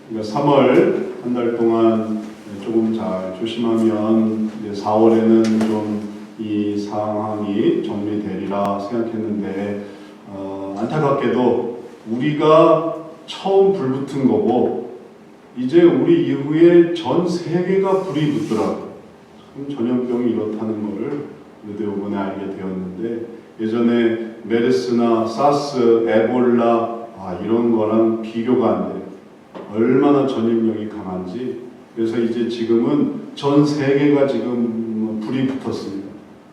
그러니까 3월 한 달 동안 조금 잘 조심하면 이제 4월에는 좀 이 상황이 정리되리라 생각했는데 안타깝게도 우리가 처음 불붙은 거고 이제 우리 이후에 전 세계가 불이 붙더라고요. 전염병이 이렇다는 것을 우리도 이번에 알게 되었는데 예전에 메르스나 사스, 에볼라 이런 거랑 비교가 안 돼요. 얼마나 전염력이 강한지. 그래서 이제 지금은 전 세계가 지금 불이 붙었습니다.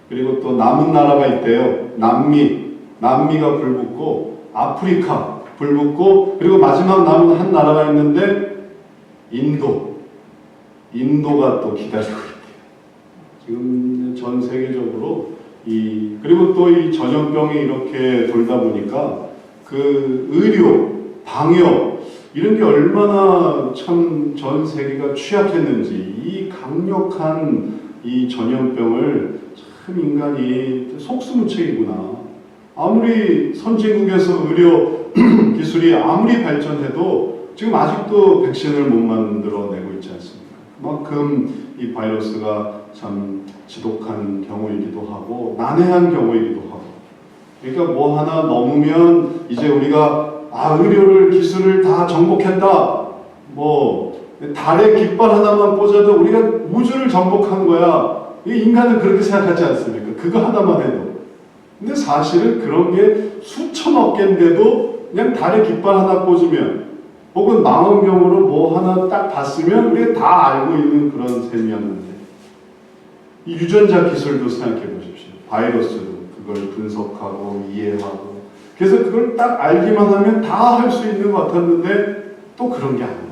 그리고 또 남은 나라가 있대요. 남미가 불붙고 아프리카 불붙고 그리고 마지막 남은 한 나라가 있는데 인도가 또 기다리고 있대요. 지금 전 세계적으로 그리고 또 이 전염병이 이렇게 돌다 보니까 그 의료, 방역 이런 게 얼마나 참 전 세계가 취약했는지 이 강력한 이 전염병을 참 인간이 속수무책이구나. 아무리 선진국에서 의료 기술이 아무리 발전해도 지금 아직도 백신을 못 만들어내고 있지 않습니까? 그만큼 이 바이러스가 참 지독한 경우이기도 하고 난해한 경우이기도 하고 그러니까 뭐 하나 넘으면 이제 우리가 의료를 기술을 다 정복했다 뭐 달에 깃발 하나만 꽂아도 우리가 우주를 정복한 거야. 인간은 그렇게 생각하지 않습니까? 그거 하나만 해도. 근데 사실은 그런 게 수천억 개인데도 그냥 달에 깃발 하나 꽂으면 혹은 망원경으로 뭐 하나 딱 봤으면 우리가 다 알고 있는 그런 셈이었는데 이 유전자 기술도 생각해 보십시오. 바이러스도 그걸 분석하고 이해하고 그래서 그걸 딱 알기만 하면 다 할 수 있는 것 같았는데 또 그런 게 아니에요.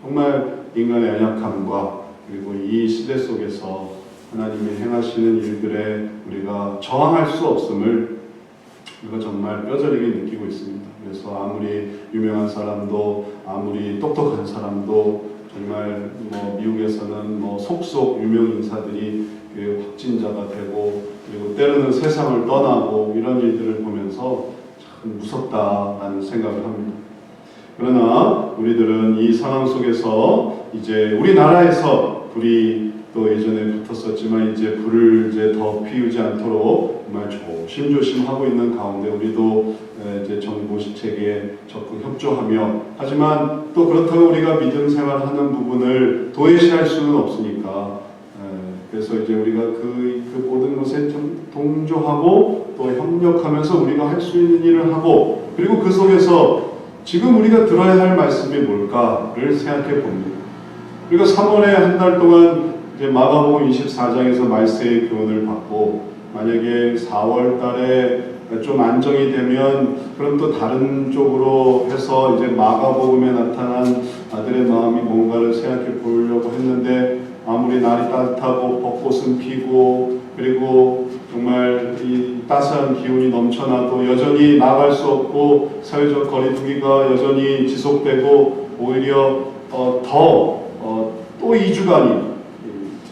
정말 인간의 연약함과 그리고 이 시대 속에서 하나님이 행하시는 일들에 우리가 저항할 수 없음을 우리가 정말 뼈저리게 느끼고 있습니다. 그래서 아무리 유명한 사람도 아무리 똑똑한 사람도 정말 뭐 미국에서는 뭐 속속 유명 인사들이 확진자가 되고 그리고 때로는 세상을 떠나고 이런 일들을 보면서 참 무섭다라는 생각을 합니다. 그러나 우리들은 이 상황 속에서 이제 우리나라에서 불이 또 예전에 붙었었지만 이제 불을 이제 더 피우지 않도록 정말 조심조심 하고 있는 가운데 우리도 이제 정부 시책에 적극 협조하며 하지만 또 그렇다고 우리가 믿음 생활하는 부분을 도외시할 수는 없으니까 그래서 이제 우리가 그 모든 것에 좀 동조하고 또 협력하면서 우리가 할 수 있는 일을 하고 그리고 그 속에서 지금 우리가 들어야 할 말씀이 뭘까를 생각해 봅니다. 우리가 3월에 한 달 동안 이제 마가복음 24장에서 말세의 교훈을 받고 만약에 4월 달에 좀 안정이 되면 그럼 또 다른 쪽으로 해서 이제 마가복음에 나타난 아들의 마음이 뭔가를 생각해 보려고 했는데 아무리 날이 따뜻하고 벚꽃은 피고 그리고 정말 이 따스한 기운이 넘쳐나도 여전히 나갈 수 없고 사회적 거리두기가 여전히 지속되고 오히려 또 2주간이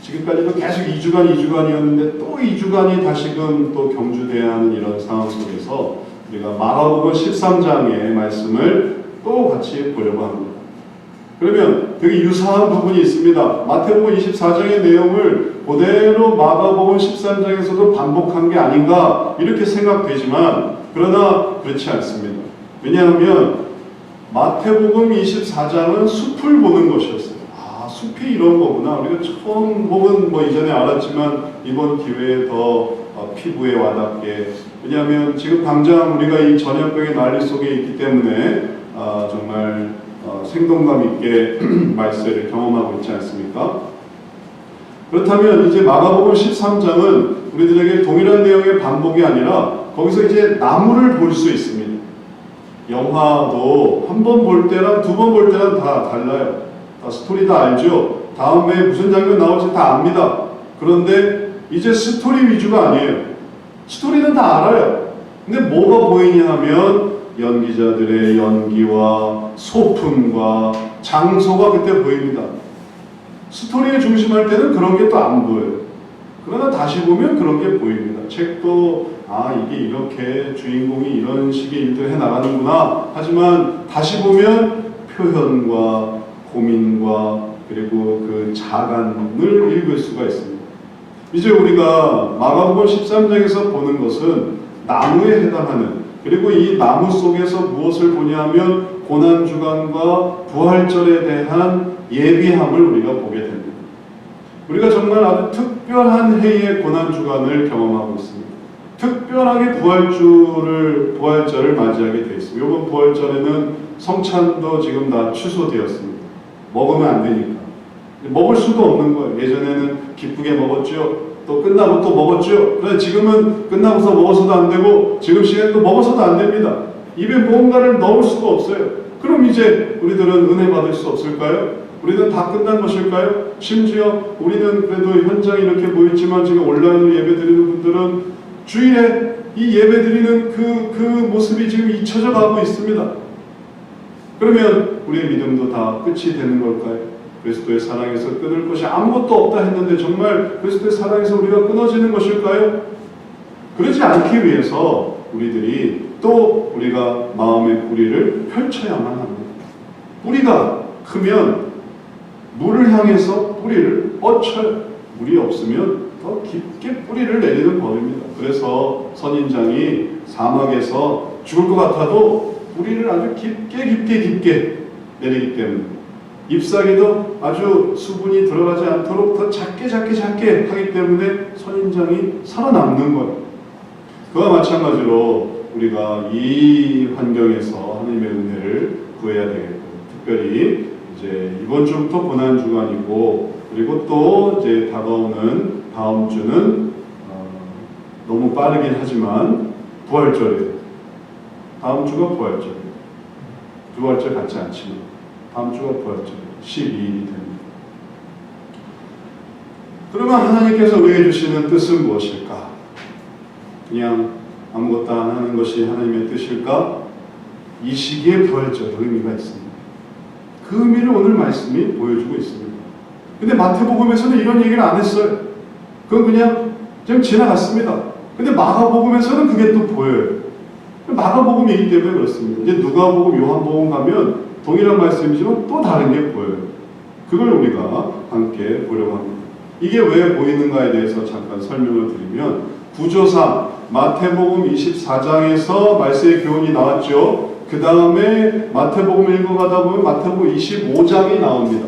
지금까지도 계속 2주간이었는데 또 2주간이 다시금 또 경주돼야 하는 이런 상황 속에서 우리가 마가복음 13장의 말씀을 또 같이 보려고 합니다. 그러면 되게 유사한 부분이 있습니다. 마태복음 24장의 내용을 그대로 마가복음 13장에서도 반복한 게 아닌가 이렇게 생각되지만 그러나 그렇지 않습니다. 왜냐하면 마태복음 24장은 숲을 보는 것이었어요. 숲이 이런 거구나. 우리가 처음 혹은 뭐 이전에 알았지만 이번 기회에 더 피부에 와닿게 왜냐하면 지금 당장 우리가 이 전염병의 난리 속에 있기 때문에 정말 생동감 있게 말세를 경험하고 있지 않습니까? 그렇다면 이제 마가복음 13장은 우리들에게 동일한 내용의 반복이 아니라 거기서 이제 나무를 볼 수 있습니다. 영화도 한 번 볼 때랑 두 번 볼 때랑 다 달라요. 다 스토리 다 알죠? 다음에 무슨 장면 나올지 다 압니다. 그런데 이제 스토리 위주가 아니에요. 스토리는 다 알아요. 근데 뭐가 보이냐 하면 연기자들의 연기와 소품과 장소가 그때 보입니다. 스토리에 중심할 때는 그런 게 또 안 보여요. 그러나 다시 보면 그런 게 보입니다. 책도 이게 이렇게 주인공이 이런 식의 일들을 해나가는구나. 하지만 다시 보면 표현과 고민과 그리고 그 자간을 읽을 수가 있습니다. 이제 우리가 마가복음 13장에서 보는 것은 나무에 해당하는, 그리고 이 나무 속에서 무엇을 보냐면 고난주간과 부활절에 대한 예비함을 우리가 보게 됩니다. 우리가 정말 아주 특별한 해의 고난주간을 경험하고 있습니다. 특별하게 부활절을 맞이하게 되어 있습니다. 이번 부활절에는 성찬도 지금 다 취소되었습니다. 먹으면 안 되니까. 먹을 수도 없는 거예요. 예전에는 기쁘게 먹었죠. 또 끝나고 또 먹었죠. 그런데 지금은 끝나고서 먹어서도 안 되고 지금 시간에 또 먹어서도 안 됩니다. 입에 무언가를 넣을 수가 없어요. 그럼 이제 우리들은 은혜 받을 수 없을까요? 우리는 다 끝난 것일까요? 심지어 우리는 그래도 현장에 이렇게 모였지만 지금 온라인으로 예배드리는 분들은 주일에 이 예배드리는 그 모습이 지금 잊혀져 가고 있습니다. 그러면 우리의 믿음도 다 끝이 되는 걸까요? 그리스도의 사랑에서 끊을 것이 아무것도 없다 했는데 정말 그리스도의 사랑에서 우리가 끊어지는 것일까요? 그러지 않기 위해서 우리들이 또 우리가 마음의 뿌리를 펼쳐야만 합니다. 뿌리가 크면 물을 향해서 뿌리를 뻗쳐요. 물이 없으면 더 깊게 뿌리를 내리는 법입니다. 그래서 선인장이 사막에서 죽을 것 같아도 뿌리를 아주 깊게 내리기 때문에 잎사귀도 아주 수분이 들어가지 않도록 더 작게 하기 때문에 선인장이 살아남는 거예요. 그와 마찬가지로 우리가 이 환경에서 하나님의 은혜를 구해야 되겠고, 특별히 이제 이번 주부터 고난주간이고, 그리고 또 이제 다가오는 다음 주는 너무 빠르긴 하지만 부활절이에요. 다음 주가 부활절이에요. 부활절 같지 않지만 다음 주가 부활절 12일이 됩니다. 그러면 하나님께서 우리에게 주시는 뜻은 무엇일까? 그냥 아무것도 안 하는 것이 하나님의 뜻일까? 이 시기에 부활절 의미가 있습니다. 그 의미를 오늘 말씀이 보여주고 있습니다. 근데 마태복음에서는 이런 얘기를 안 했어요. 그건 그냥 좀 지나갔습니다. 근데 마가복음에서는 그게 또 보여요. 마가복음이기 때문에 그렇습니다. 이제 누가복음, 요한복음 가면 동일한 말씀이지만 또 다른 게 보여요. 그걸 우리가 함께 보려고 합니다. 이게 왜 보이는가에 대해서 잠깐 설명을 드리면, 구조상 마태복음 24장에서 말세의 교훈이 나왔죠. 그 다음에 마태복음 읽어가다 보면 마태복음 25장이 나옵니다.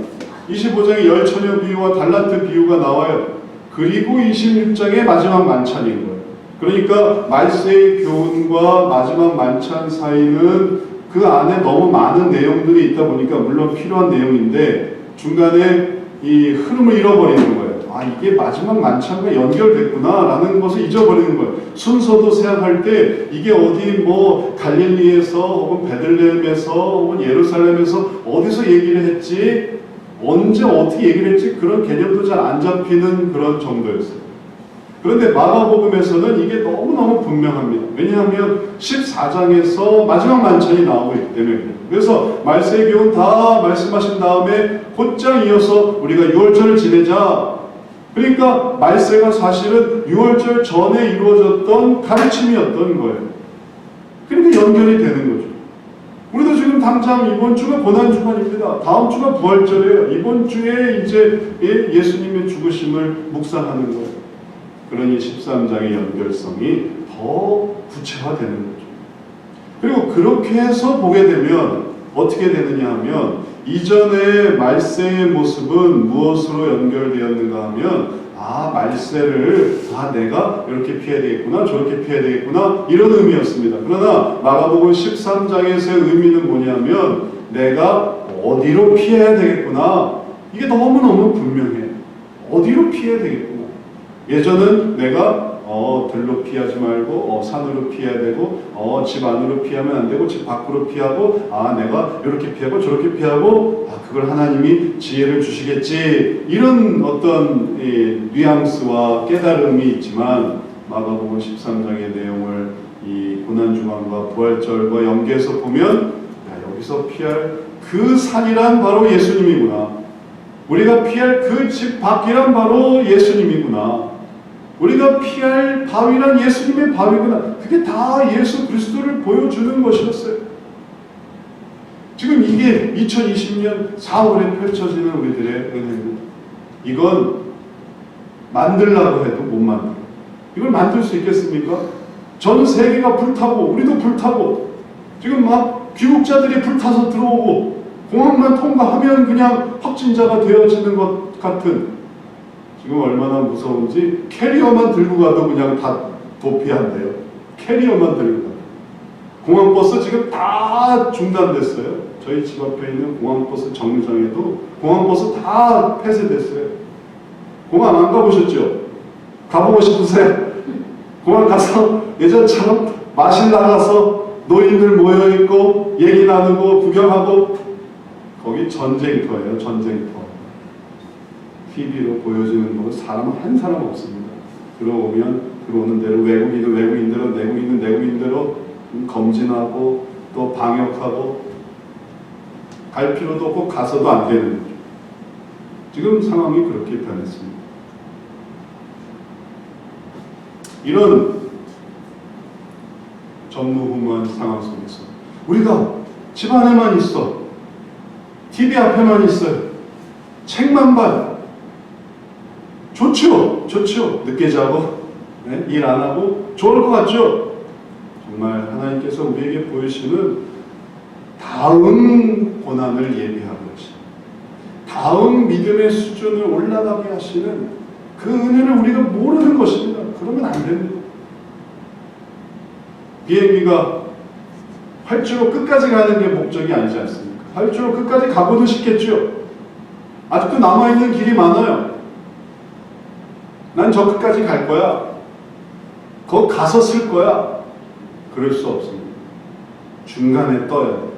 25장에 열처녀 비유와 달란트 비유가 나와요. 그리고 26장에 마지막 만찬인 거예요. 그러니까 말세의 교훈과 마지막 만찬 사이는 그 안에 너무 많은 내용들이 있다 보니까 물론 필요한 내용인데 중간에 이 흐름을 잃어버리는 거예요. 아, 이게 마지막 만찬과 연결됐구나 라는 것을 잊어버리는 거예요. 순서도 생각할 때 이게 어디 뭐 갈릴리에서 혹은 베들레헴에서 혹은 예루살렘에서 어디서 얘기를 했지, 언제 어떻게 얘기를 했지, 그런 개념도 잘 안 잡히는 그런 정도였어요. 그런데 마가복음에서는 이게 너무너무 분명합니다. 왜냐하면 14장에서 마지막 만찬이 나오고 있기 때문에. 그래서 말세의 교훈 다 말씀하신 다음에 곧장 이어서 우리가 유월절을 지내자. 그러니까 말세가 사실은 유월절 전에 이루어졌던 가르침이었던 거예요. 그러니까 연결이 되는 거죠. 우리도 지금 당장 이번 주가 고난주간입니다. 다음 주가 부활절이에요. 이번 주에 이제 예수님의 죽으심을 묵상하는 거예요. 그러니 13장의 연결성이 더 구체화되는 거죠. 그리고 그렇게 해서 보게 되면 어떻게 되느냐 하면, 이전의 말세의 모습은 무엇으로 연결되었는가 하면, 말세를 내가 이렇게 피해야 되겠구나, 저렇게 피해야 되겠구나, 이런 의미였습니다. 그러나 마가복음 13장에서의 의미는 뭐냐면, 내가 어디로 피해야 되겠구나, 이게 너무너무 분명해요. 어디로 피해야 되겠구나. 예전은 내가 들로 피하지 말고 산으로 피해야 되고, 집 안으로 피하면 안 되고 집 밖으로 피하고, 내가 이렇게 피하고 저렇게 피하고, 그걸 하나님이 지혜를 주시겠지, 이런 어떤 뉘앙스와 깨달음이 있지만, 마가복음 13장의 내용을 이 고난주간과 부활절과 연계해서 보면, 여기서 피할 그 산이란 바로 예수님이구나, 우리가 피할 그 집 밖이란 바로 예수님이구나, 우리가 피할 바위란 예수님의 바위구나. 그게 다 예수 그리스도를 보여주는 것이었어요. 지금 이게 2020년 4월에 펼쳐지는 우리들의 은혜입니다. 이건 만들라고 해도 못 만들어. 이걸 만들 수 있겠습니까? 전 세계가 불타고 우리도 불타고 지금 막 귀국자들이 불타서 들어오고 공항만 통과하면 그냥 확진자가 되어지는 것 같은, 지금 얼마나 무서운지 캐리어만 들고 가도 그냥 다 도피한대요. 캐리어만 들고 가도. 공항버스 지금 다 중단됐어요. 저희 집 앞에 있는 공항버스 정류장에도 공항버스 다 폐쇄됐어요. 공항 안 가보셨죠? 가보고 싶으세요? 공항 가서 예전처럼 마실 나가서 노인들 모여있고 얘기 나누고 구경하고, 거기 전쟁터예요. 전쟁터. TV로 보여지는 거 사람 한 사람 없습니다. 들어오면 들어오는 대로 외국인대로 검진하고 또 방역하고, 갈 필요도 없고 가서도 안 되는 거죠. 지금 상황이 그렇게 변했습니다. 이런 전무후무한 상황 속에서 우리가 집 안에만 있어, TV 앞에만 있어요, 책만 봐요. 좋죠. 늦게 자고 일 안 하고 좋을 것 같죠. 정말 하나님께서 우리에게 보이시는 다음 고난을 예비하고 계신, 다음 믿음의 수준을 올라가게 하시는 그 은혜를 우리가 모르는 것입니다. 그러면 안 됩니다. 비행기가 활주로 끝까지 가는 게 목적이 아니지 않습니까? 활주로 끝까지 가고도 싶겠죠. 아직도 남아있는 길이 많아요. 난 저 끝까지 갈 거야. 거기 가서 쓸 거야. 그럴 수 없습니다. 중간에 떠야 돼요.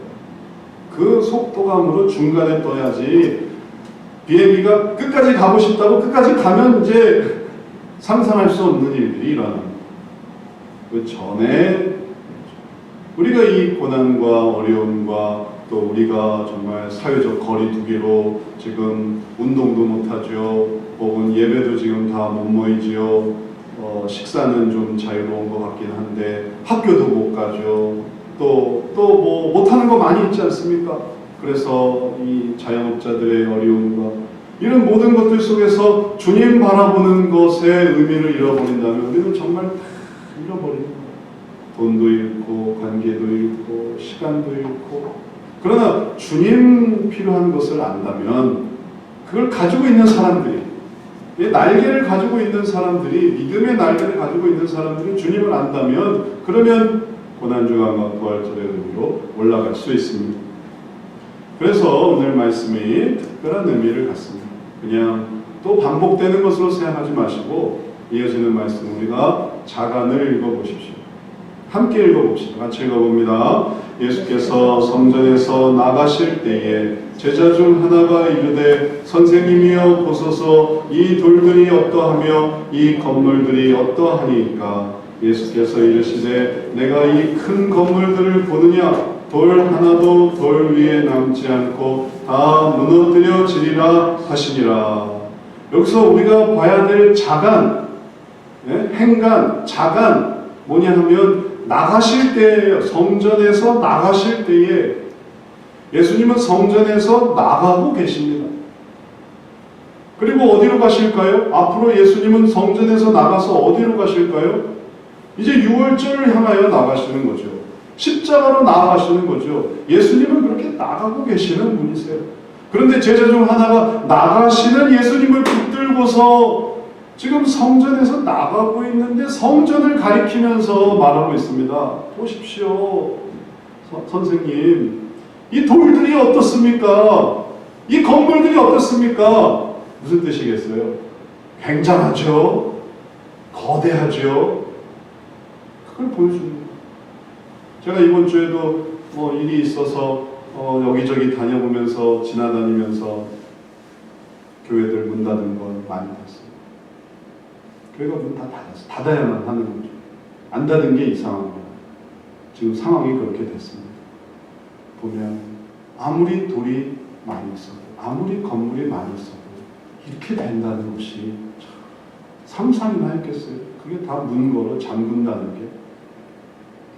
그 속도감으로 중간에 떠야지, 비행기가 끝까지 가고 싶다고 끝까지 가면 이제 상상할 수 없는 일들이 일어납니다. 그 전에 우리가 이 고난과 어려움과 또 우리가 정말 사회적 거리두기로 지금 운동도 못하죠. 혹은 예배도 지금 다 못 모이지요. 식사는 좀 자유로운 것 같긴 한데 학교도 못 가죠. 또 뭐 못하는 거 많이 있지 않습니까? 그래서 이 자영업자들의 어려움과 이런 모든 것들 속에서 주님 바라보는 것의 의미를 잃어버린다면 우리는 정말 다 잃어버립니다. 돈도 잃고 관계도 잃고 시간도 잃고. 그러나 주님 필요한 것을 안다면, 그걸 가지고 있는 사람들이, 날개를 가지고 있는 사람들이, 믿음의 날개를 가지고 있는 사람들이 주님을 안다면, 그러면 고난주간과 부활절의 의미로 올라갈 수 있습니다. 그래서 오늘 말씀이 특별한 의미를 갖습니다. 그냥 또 반복되는 것으로 생각하지 마시고 이어지는 말씀 우리가 자간을 읽어보십시오. 함께 읽어봅시다. 같이 읽어봅니다. 예수께서 성전에서 나가실 때에 제자 중 하나가 이르되 선생님이여 보소서 이 돌들이 어떠하며 이 건물들이 어떠하니까. 예수께서 이르시되 내가 이 큰 건물들을 보느냐. 돌 하나도 돌 위에 남지 않고 다 무너뜨려지리라 하시니라. 여기서 우리가 봐야 될 자간, 행간, 자간 뭐냐 하면 나가실 때예요. 성전에서 나가실 때에 예수님은 성전에서 나가고 계십니다. 그리고 어디로 가실까요? 앞으로 예수님은 성전에서 나가서 어디로 가실까요? 이제 6월절을 향하여 나가시는 거죠. 십자가로 나아가시는 거죠. 예수님은 그렇게 나가고 계시는 분이세요. 그런데 제자 중 하나가 나가시는 예수님을 붙들고서 지금 성전에서 나가고 있는데 성전을 가리키면서 말하고 있습니다. 보십시오. 선생님, 이 돌들이 어떻습니까? 이 건물들이 어떻습니까? 무슨 뜻이겠어요? 굉장하죠? 거대하죠? 그걸 보여주는 거예요. 제가 이번 주에도 일이 있어서 여기저기 다녀보면서 지나다니면서 교회들 문 닫은 건 많이 봤어요. 교회가 문 다 닫았어요. 닫아야만 하는 거죠. 안 닫은 게 이상합니다. 지금 상황이 그렇게 됐습니다. 보면 아무리 돌이 많이 있어도 아무리 건물이 많이 있어도 이렇게 된다는 것이 상상이나 했겠어요. 그게 다 문 걸어 잠근다는 게,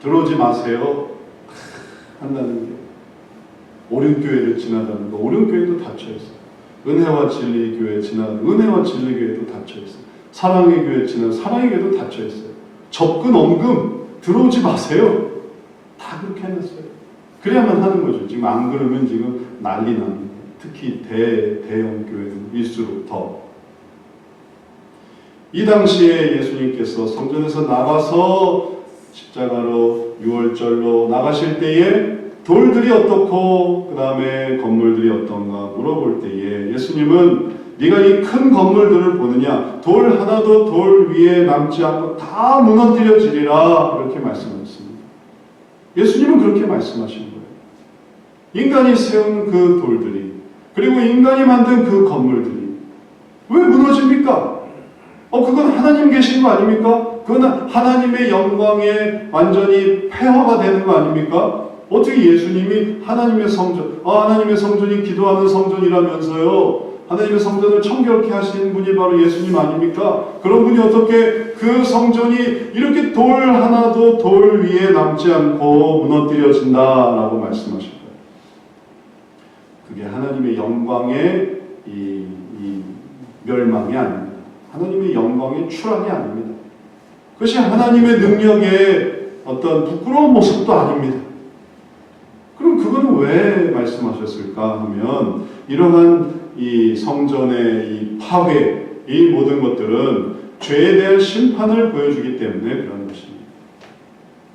들어오지 마세요 한다는 게. 오륜교회를 지나다니까 오륜교회도 닫혀있어요. 은혜와 진리 교회 지나다니까 은혜와 진리 교회도 닫혀있어요. 사랑의 교회 지나다니까 사랑의 교회도 닫혀있어요. 접근 엄금 들어오지 마세요. 다 그렇게 해놨어요. 그래야만 하는 거죠. 지금 안 그러면 지금 난리 납니다. 특히 대형 교회일수록 더. 이 당시에 예수님께서 성전에서 나가서 십자가로 유월절로 나가실 때에 돌들이 어떻고 그 다음에 건물들이 어떤가 물어볼 때에 예수님은 네가 이 큰 건물들을 보느냐? 돌 하나도 돌 위에 남지 않고 다 무너뜨려지리라 그렇게 말씀하셨습니다. 예수님은 그렇게 말씀하신 거예요. 인간이 세운 그 돌들이 그리고 인간이 만든 그 건물들이 왜 무너집니까? 그건 하나님 계신 거 아닙니까? 그건 하나님의 영광에 완전히 폐허가 되는 거 아닙니까? 어떻게 예수님이 하나님의 성전, 하나님의 성전이 기도하는 성전이라면서요. 하나님의 성전을 청결케 하신 분이 바로 예수님 아닙니까? 그런 분이 어떻게 그 성전이 이렇게 돌 하나도 돌 위에 남지 않고 무너뜨려진다라고 말씀하신 거예요. 그게 하나님의 영광의 이 멸망이 아닙니다. 하나님의 영광의 출환이 아닙니다. 그것이 하나님의 능력의 어떤 부끄러운 모습도 아닙니다. 그럼 그건 왜 말씀하셨을까 하면 이러한 이 성전의 이 파괴, 이 모든 것들은 죄에 대한 심판을 보여주기 때문에 그런 것입니다.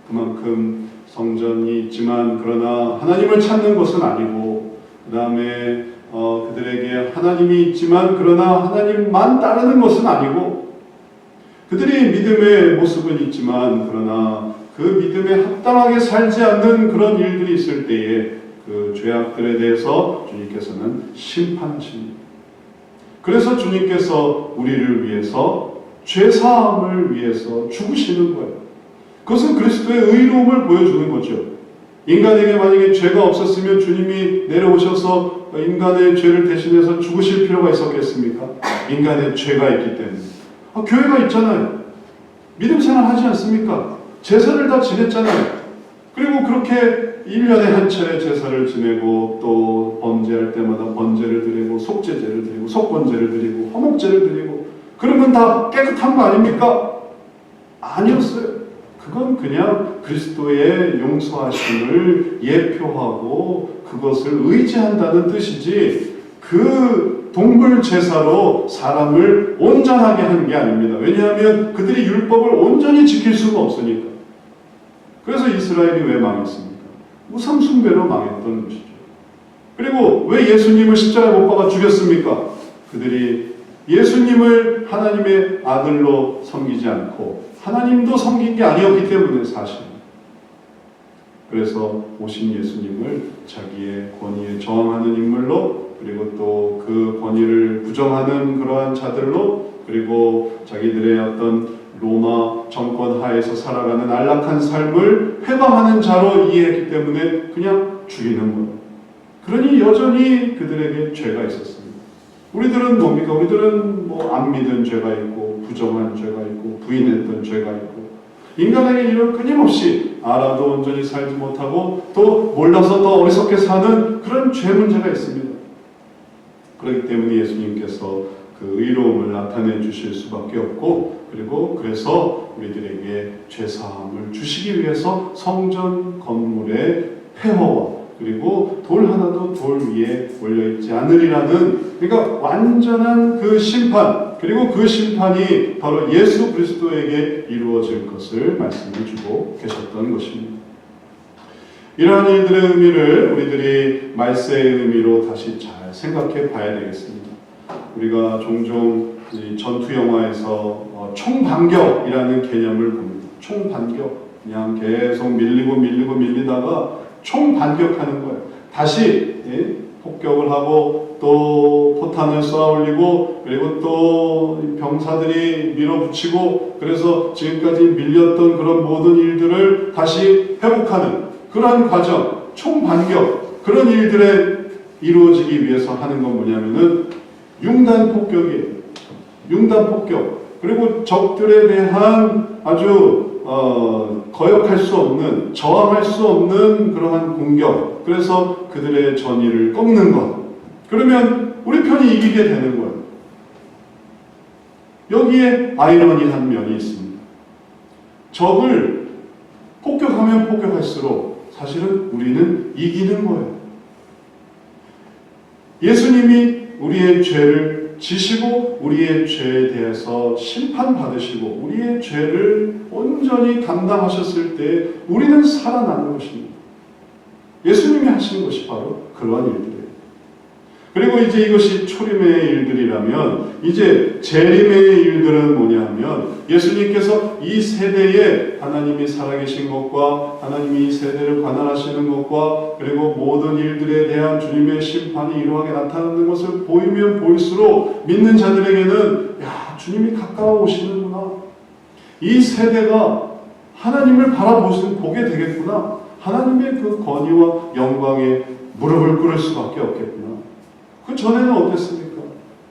그만큼 성전이 있지만 그러나 하나님을 찾는 것은 아니고 그 다음에 그들에게 하나님이 있지만 그러나 하나님만 따르는 것은 아니고 그들이 믿음의 모습은 있지만 그러나 그 믿음에 합당하게 살지 않는 그런 일들이 있을 때에 그 죄악들에 대해서 주님께서는 심판하십니다. 그래서 주님께서 우리를 위해서 죄사함을 위해서 죽으시는 거예요. 그것은 그리스도의 의로움을 보여주는 거죠. 인간에게 만약에 죄가 없었으면 주님이 내려오셔서 인간의 죄를 대신해서 죽으실 필요가 있었겠습니까? 인간의 죄가 있기 때문에. 교회가 있잖아요. 믿음 생활 하지 않습니까? 제사를 다 지냈잖아요. 그리고 그렇게 1년에 한 차례 제사를 지내고 또 번제할 때마다 번제를 드리고 속죄제를 드리고 속번제를 드리고 화목제를 드리고 그러면 다 깨끗한 거 아닙니까? 아니었어요. 그건 그냥 그리스도의 용서하심을 예표하고 그것을 의지한다는 뜻이지 그 동물 제사로 사람을 온전하게 한 게 아닙니다. 왜냐하면 그들이 율법을 온전히 지킬 수가 없으니까. 그래서 이스라엘이 왜 망했습니까? 우상 숭배로 망했던 것이죠. 그리고 왜 예수님을 십자가에 못 박아 죽였습니까? 그들이 예수님을 하나님의 아들로 섬기지 않고 하나님도 섬긴 게 아니었기 때문에 사실. 그래서 오신 예수님을 자기의 권위에 저항하는 인물로 그리고 또 그 권위를 부정하는 그러한 자들로 그리고 자기들의 어떤 로마 정권 하에서 살아가는 안락한 삶을 회방하는 자로 이해했기 때문에 그냥 죽이는 거예요. 그러니 여전히 그들에게 죄가 있었습니다. 우리들은 뭡니까? 우리들은 안 믿은 죄가 있고 부정한 죄가 있고 부인했던 죄가 있고 인간에게 이런 끊임없이 알아도 온전히 살지 못하고 또 몰라서 더 어리석게 사는 그런 죄 문제가 있습니다. 그렇기 때문에 예수님께서 그 의로움을 나타내 주실 수밖에 없고 그리고 그래서 우리들에게 죄사함을 주시기 위해서 성전 건물의 폐허와 그리고 돌 하나도 돌 위에 올려있지 않으리라는 그러니까 완전한 그 심판 그리고 그 심판이 바로 예수 그리스도에게 이루어질 것을 말씀해 주고 계셨던 것입니다. 이러한 일들의 의미를 우리들이 말세의 의미로 다시 잘 생각해 봐야 되겠습니다. 우리가 종종 전투 영화에서 총반격이라는 개념을 봅니다. 총반격. 그냥 계속 밀리다가 총반격하는 거예요. 다시 폭격을 하고 또 포탄을 쏘아 올리고 그리고 또 병사들이 밀어붙이고 그래서 지금까지 밀렸던 그런 모든 일들을 다시 회복하는 그러한 과정, 총반격 그런 일들에 이루어지기 위해서 하는 건 뭐냐면은 융단 폭격이에요. 융단 폭격. 그리고 적들에 대한 아주 거역할 수 없는, 저항할 수 없는 그러한 공격, 그래서 그들의 전의를 꺾는 것. 그러면 우리 편이 이기게 되는 거예요. 여기에 아이러니한 면이 있습니다. 적을 폭격하면 폭격할수록 사실은 우리는 이기는 거예요. 예수님이 우리의 죄를 지시고 우리의 죄에 대해서 심판받으시고 우리의 죄를 온전히 감당하셨을 때 우리는 살아나는 것입니다. 예수님이 하신 것이 바로 그러한 일들이에요. 그리고 이제 이것이 초림의 일들이라면 이제 재림의 일들은 뭐냐 하면 예수님께서 이 세대에 하나님이 살아계신 것과 하나님이 이 세대를 관할하시는 것과 그리고 모든 일들에 대한 주님의 심판이 이러하게 나타나는 것을 보이면 보일수록 믿는 자들에게는 야, 주님이 가까워 오시는구나. 이 세대가 하나님을 보게 되겠구나. 하나님의 그 권위와 영광에 무릎을 꿇을 수밖에 없겠구나. 그 전에는 어땠습니까?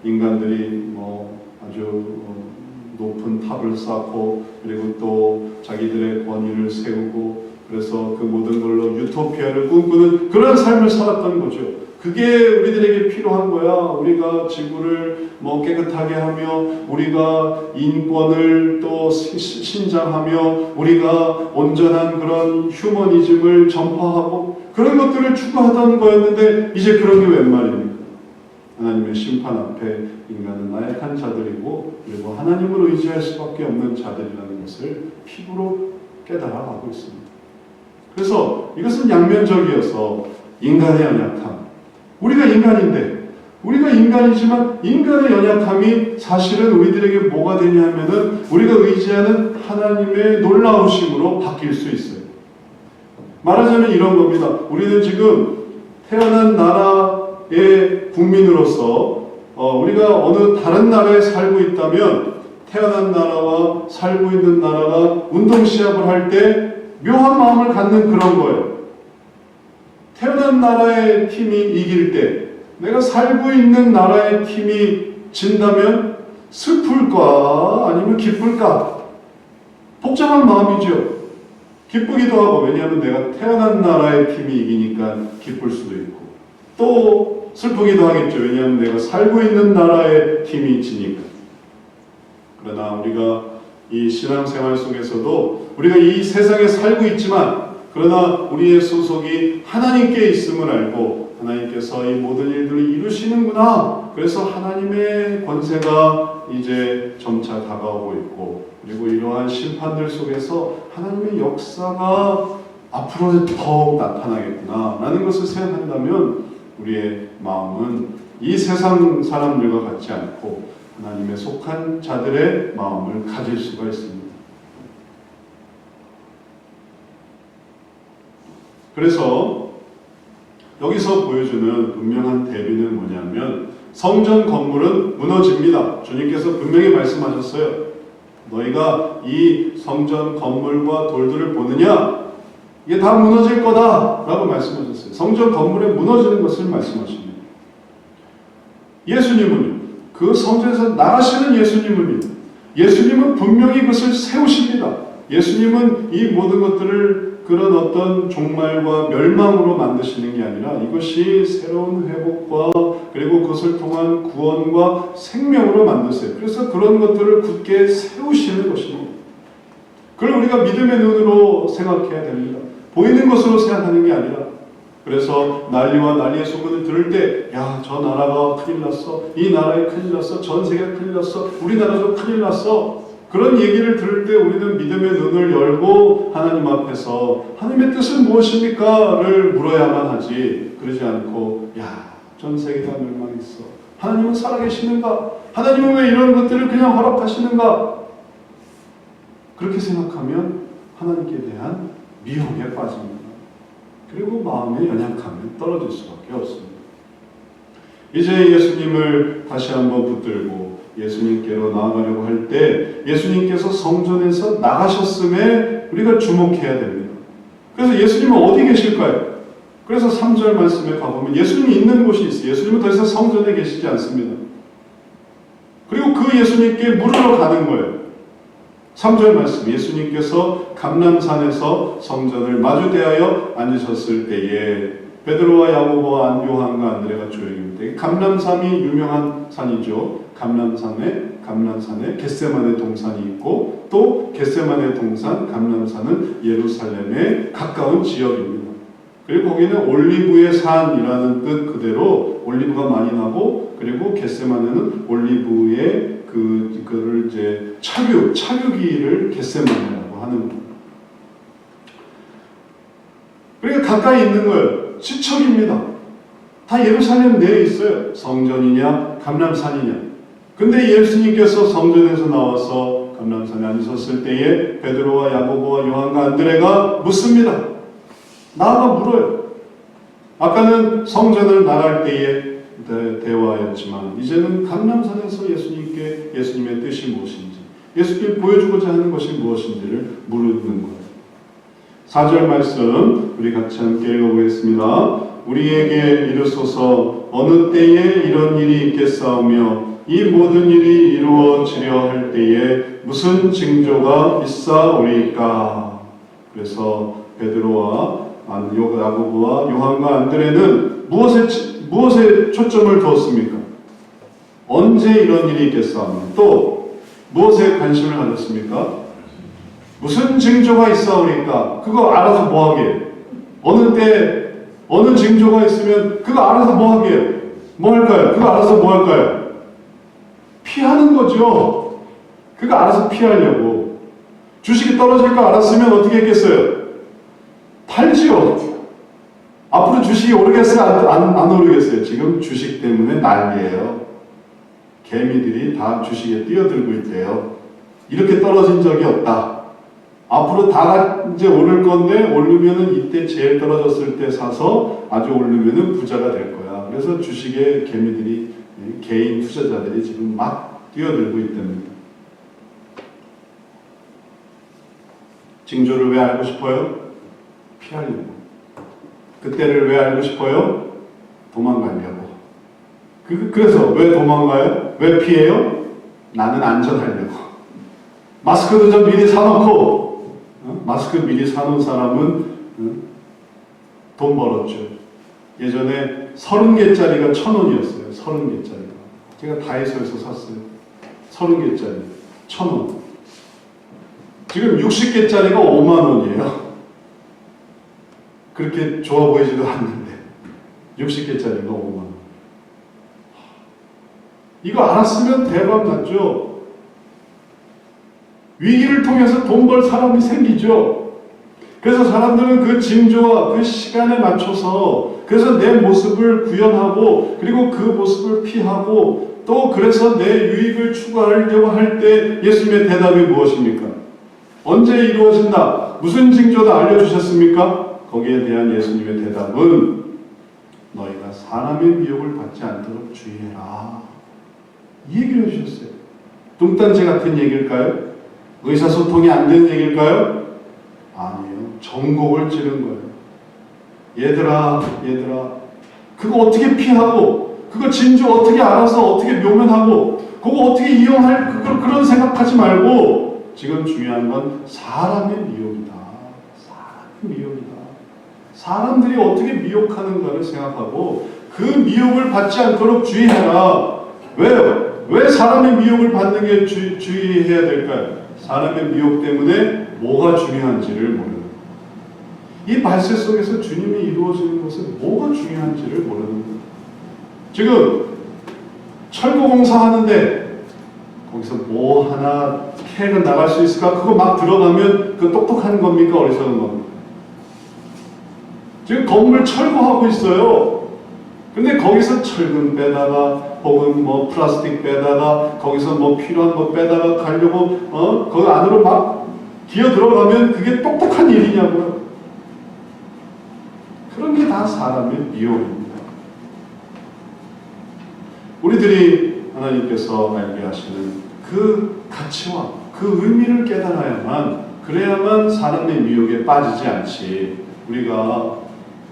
인간들이 아주 높은 탑을 쌓고 그리고 또 자기들의 권위를 세우고 그래서 그 모든 걸로 유토피아를 꿈꾸는 그런 삶을 살았던 거죠. 그게 우리들에게 필요한 거야. 우리가 지구를 깨끗하게 하며 우리가 인권을 또 신장하며 우리가 온전한 그런 휴머니즘을 전파하고 그런 것들을 추구하던 거였는데 이제 그런 게 웬 말입니까? 하나님의 심판 앞에 인간은 나약한 자들이고 그리고 하나님을 의지할 수밖에 없는 자들이라는 것을 피부로 깨달아가고 있습니다. 그래서 이것은 양면적이어서 인간의 연약함, 우리가 인간인데 우리가 인간이지만 인간의 연약함이 사실은 우리들에게 뭐가 되냐 하면은 우리가 의지하는 하나님의 놀라우심으로 바뀔 수 있어요. 말하자면 이런 겁니다. 우리는 지금 태어난 나라의 국민으로서 우리가 어느 다른 나라에 살고 있다면 태어난 나라와 살고 있는 나라가 운동시합을 할 때 묘한 마음을 갖는 그런 거예요. 태어난 나라의 팀이 이길 때 내가 살고 있는 나라의 팀이 진다면 슬플까 아니면 기쁠까? 복잡한 마음이죠. 기쁘기도 하고 왜냐하면 내가 태어난 나라의 팀이 이기니까 기쁠 수도 있고 또 슬프기도 하겠죠. 왜냐하면 내가 살고 있는 나라의 팀이 지니까. 그러나 우리가 이 신앙생활 속에서도 우리가 이 세상에 살고 있지만 그러나 우리의 소속이 하나님께 있음을 알고 하나님께서 이 모든 일들을 이루시는구나. 그래서 하나님의 권세가 이제 점차 다가오고 있고 그리고 이러한 심판들 속에서 하나님의 역사가 앞으로 더욱 나타나겠구나 라는 것을 생각한다면 우리의 마음은 이 세상 사람들과 같지 않고 하나님의 속한 자들의 마음을 가질 수가 있습니다. 그래서 여기서 보여주는 분명한 대비는 뭐냐면 성전 건물은 무너집니다. 주님께서 분명히 말씀하셨어요. 너희가 이 성전 건물과 돌들을 보느냐? 이게 다 무너질 거다 라고 말씀하셨어요. 성전 건물에 무너지는 것을 말씀하십니다. 예수님은요, 그 성전에서 나가시는 예수님은 분명히 그것을 세우십니다. 예수님은 이 모든 것들을 그런 어떤 종말과 멸망으로 만드시는 게 아니라 이것이 새로운 회복과 그리고 그것을 통한 구원과 생명으로 만드세요. 그래서 그런 것들을 굳게 세우시는 것입니다. 그걸 우리가 믿음의 눈으로 생각해야 됩니다. 보이는 것으로 생각하는 게 아니라 그래서 난리와 난리의 소문을 들을 때 야, 저 나라가 큰일 났어. 이 나라에 큰일 났어. 전 세계가 큰일 났어. 우리나라도 큰일 났어. 그런 얘기를 들을 때 우리는 믿음의 눈을 열고 하나님 앞에서 하나님의 뜻은 무엇입니까? 를 물어야만 하지. 그러지 않고 야, 전 세계가 멸망했어. 하나님은 살아계시는가? 하나님은 왜 이런 것들을 그냥 허락하시는가? 그렇게 생각하면 하나님께 대한 미혹에 빠집니다. 그리고 마음의 연약함에 떨어질 수밖에 없습니다. 이제 예수님을 다시 한번 붙들고 예수님께로 나아가려고 할 때 예수님께서 성전에서 나가셨음에 우리가 주목해야 됩니다. 그래서 예수님은 어디 계실까요? 그래서 3절 말씀에 가보면 예수님이 있는 곳이 있어요. 예수님은 더 이상 성전에 계시지 않습니다. 그리고 그 예수님께 물으러 가는 거예요. 3절 말씀, 예수님께서 감람산에서 성전을 마주 대하여 앉으셨을 때에 베드로와 야고보와 요한과 안드레가 조용히 있는데, 감람산이 유명한 산이죠. 감람산에 겟세마네 동산이 있고, 또 겟세마네 동산, 감람산은 예루살렘에 가까운 지역입니다. 그리고 거기는 올리브의 산이라는 뜻 그대로 올리브가 많이 나고, 그리고 겟세마네는 올리브의 그거를 이제 차류기를 겟세마네라고 하는 겁니다. 그러니까 가까이 있는 거예요. 지척입니다. 다 예루살렘 내에 있어요. 성전이냐 감람산이냐. 근데 예수님께서 성전에서 나와서 감람산에 앉으셨을 때에 베드로와 야고보와 요한과 안드레가 묻습니다. 나아가 물어요. 아까는 성전을 나갈 때에 대화였지만 이제는 감람산에서 예수님의 뜻이 무엇인지, 예수님이 보여주고자 하는 것이 무엇인지를 물는 거예요. 4절 말씀 우리 같이 함께 읽어보겠습니다. 우리에게 이르소서 어느 때에 이런 일이 있겠사오며 이 모든 일이 이루어지려 할 때에 무슨 징조가 있사오리까. 그래서 베드로와 야고보와 요한과 안드레는 무엇에 초점을 두었습니까? 언제 이런 일이 있겠사오며 또 무엇에 관심을 가졌습니까? 무슨 징조가 있사오리까? 그거 알아서 뭐하게? 어느 때 어느 징조가 있으면 그거 알아서 뭐하게? 뭐 할까요? 그거 알아서 뭐 할까요? 피하는 거죠. 그거 알아서 피하려고. 주식이 떨어질 거 알았으면 어떻게 했겠어요? 팔지요. 앞으로 주식이 오르겠어요? 안 오르겠어요? 지금 주식 때문에 난리예요. 개미들이 다 주식에 뛰어들고 있대요. 이렇게 떨어진 적이 없다. 앞으로 다 이제 오를 건데, 오르면은 이때 제일 떨어졌을 때 사서 아주 오르면은 부자가 될 거야. 그래서 주식에 개미들이, 개인 투자자들이 지금 막 뛰어들고 있답니다. 징조를 왜 알고 싶어요? 피하려고. 그때를 왜 알고 싶어요? 도망가려고. 그래서 왜 도망가요? 왜 피해요? 나는 안전하려고. 마스크도 좀 미리 사놓고, 마스크 미리 사놓은 사람은 돈 벌었죠. 예전에 30개짜리가 1,000원이었어요. 30개짜리가. 제가 다이소에서 샀어요. 30개짜리 1,000원. 지금 60개짜리가 5만 원이에요. 그렇게 좋아 보이지도 않는데 60개짜리가 5만 원. 이거 알았으면 대박 났죠. 위기를 통해서 돈 벌 사람이 생기죠. 그래서 사람들은 그 징조와 그 시간에 맞춰서, 그래서 내 모습을 구현하고, 그리고 그 모습을 피하고, 또 그래서 내 유익을 추구하려고 할 때 예수님의 대답이 무엇입니까? 언제 이루어진다? 무슨 징조다 알려주셨습니까? 거기에 대한 예수님의 대답은 너희가 사람의 미혹을 받지 않도록 주의해라. 이 얘기를 해주셨어요. 뚱딴지 같은 얘기일까요? 의사소통이 안 되는 얘기일까요? 아니에요. 전곡을 찌른 거예요. 얘들아, 그거 어떻게 피하고, 그거 진주 어떻게 알아서 어떻게 묘면하고, 그거 어떻게 이용할, 그런 생각하지 말고, 지금 중요한 건 사람의 미혹이다. 사람의 미혹이다. 사람들이 어떻게 미혹하는가를 생각하고, 그 미혹을 받지 않도록 주의해라. 왜요? 왜 사람의 미혹을 받는 게 주의해야 될까요? 사람의 미혹 때문에 뭐가 중요한지를 모르는 거예요. 이 발세 속에서 주님이 이루어지는 것은 뭐가 중요한지를 모르는 거예요. 지금 철거공사 하는데 거기서 뭐 하나 캐가 나갈 수 있을까? 그거 막 들어가면 그 똑똑한 겁니까? 어리석은 겁니까? 지금 건물 철거하고 있어요. 근데 거기서 철근 빼다가 혹은 뭐 플라스틱 빼다가 거기서 뭐 필요한 거 빼다가 가려고 거기 안으로 막 기어 들어가면 그게 똑똑한 일이냐고요. 그런 게 다 사람의 미혹입니다. 우리들이 하나님께서 알게 하시는 그 가치와 그 의미를 깨달아야만, 그래야만 사람의 미혹에 빠지지 않지. 우리가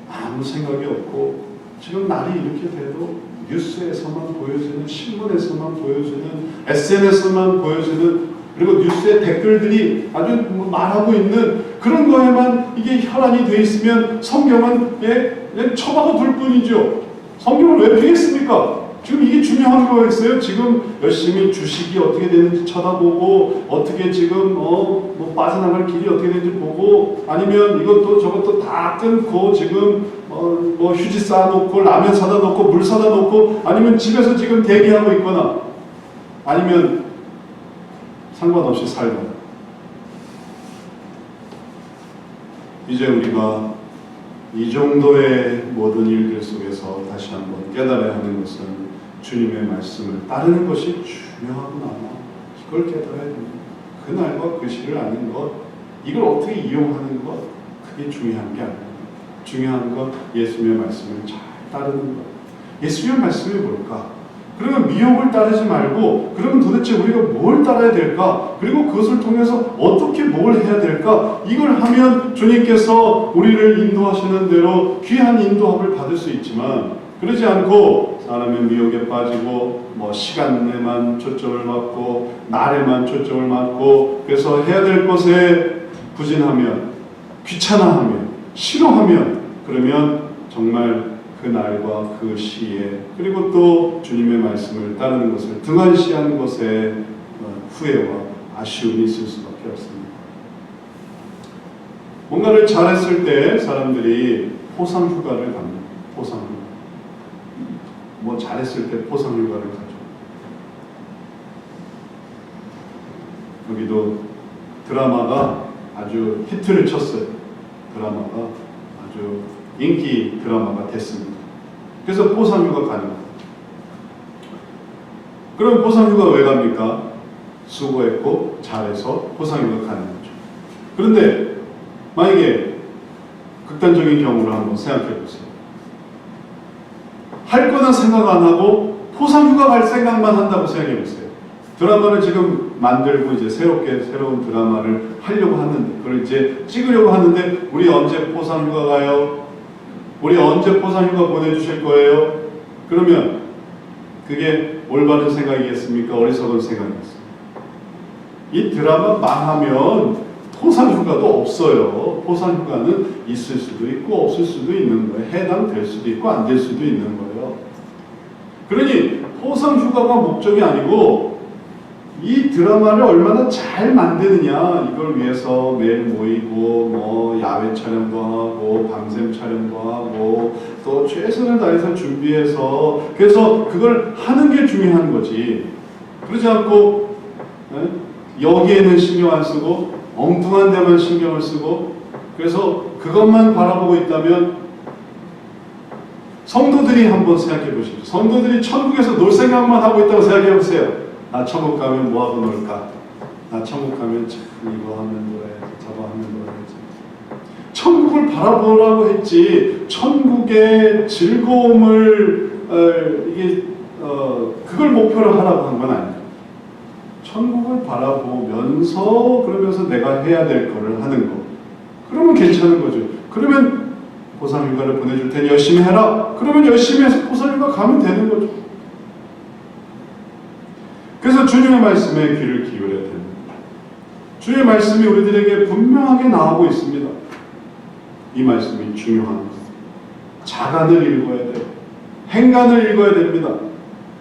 아무 생각이 없고 지금 날이 이렇게 돼도 뉴스에서만 보여주는, 신문에서만 보여주는, SNS만 보여주는, 그리고 뉴스에 댓글들이 아주 말하고 있는 그런 거에만 이게 혈안이 돼 있으면 성경은 그냥 처박아 둘 뿐이죠. 성경을 왜 피했습니까? 지금 이게 중요한 거였어요. 지금 열심히 주식이 어떻게 되는지 쳐다보고, 어떻게 지금 뭐 빠져나갈 길이 어떻게 되는지 보고, 아니면 이것도 저것도 다 끊고 지금 뭐 휴지 쌓아놓고 라면 사다 놓고 물 사다 놓고, 아니면 집에서 지금 대기하고 있거나, 아니면 상관없이 살거나. 이제 우리가 이 정도의 모든 일들 속에서 다시 한번 깨달아야 하는 것은 주님의 말씀을 따르는 것이 중요하구나. 이걸 깨달아야 됩니다. 그날과 그 시를 아는 것, 이걸 어떻게 이용하는 것, 그게 중요한 게 아닙니다. 중요한 건 예수님의 말씀을 잘 따르는 것. 예수님의 말씀이 뭘까? 그러면 미혹을 따르지 말고, 그러면 도대체 우리가 뭘 따라야 될까? 그리고 그것을 통해서 어떻게 뭘 해야 될까? 이걸 하면 주님께서 우리를 인도하시는 대로 귀한 인도함을 받을 수 있지만, 그러지 않고 사람의 미혹에 빠지고 뭐 시간에만 초점을 맞고 날에만 초점을 맞고, 그래서 해야 될 것에 부진하면, 귀찮아하면, 싫어하면, 그러면 정말 그 날과 그 시에, 그리고 또 주님의 말씀을 따르는 것을 등한시하는 것에 후회와 아쉬움이 있을 수밖에 없습니다. 뭔가를 잘했을 때 사람들이 포상휴가를 갑니다. 포상휴가. 뭐 잘했을 때 포상휴가를 가죠. 여기도 드라마가 아주 히트를 쳤어요. 드라마가 아주 인기 드라마가 됐습니다. 그래서 포상휴가 가는 거예요. 그럼 포상휴가 왜 갑니까? 수고했고 잘해서 포상휴가 가는 거죠. 그런데 만약에 극단적인 경우를 한번 생각해 보세요. 할 거는 생각 안 하고 포상휴가 갈 생각만 한다고 생각해 보세요. 드라마를 지금 만들고 이제 새로운 드라마를 하려고 하는데, 그걸 이제 찍으려고 하는데, 우리 언제 포상휴가 가요? 우리 언제 포상휴가 보내주실 거예요? 그러면 그게 올바른 생각이겠습니까? 어리석은 생각이겠습니까? 이 드라마 망하면 포상휴가도 없어요. 포상휴가는 있을 수도 있고 없을 수도 있는 거예요. 해당될 수도 있고 안 될 수도 있는 거예요. 그러니 포상휴가가 목적이 아니고 이 드라마를 얼마나 잘 만드느냐, 이걸 위해서 매일 모이고 뭐 야외 촬영도 하고 밤샘 촬영도 하고 또 최선을 다해서 준비해서, 그래서 그걸 하는 게 중요한 거지. 그러지 않고 여기에는 신경 안 쓰고 엉뚱한 데만 신경을 쓰고, 그래서 그것만 바라보고 있다면, 성도들이 한번 생각해 보십시오. 성도들이 천국에서 놀 생각만 하고 있다고 생각해 보세요. 나 천국 가면 뭐하고 놀까? 나 천국 가면 참 이거 하면 놀아야지, 저거 하면 놀아야지. 천국을 바라보라고 했지, 천국의 즐거움을 그걸 목표로 하라고 한 건 아니에요. 천국을 바라보면서, 그러면서 내가 해야 될 거를 하는 거. 그러면 괜찮은 거죠. 그러면 포상휴가를 보내줄 테니 열심히 해라. 그러면 열심히 해서 포상휴가 가면 되는 거죠. 그래서 주님의 말씀에 귀를 기울여야 됩니다. 주의 말씀이 우리들에게 분명하게 나오고 있습니다. 이 말씀이 중요한 것입니다. 자간을 읽어야 돼요. 행간을 읽어야 됩니다.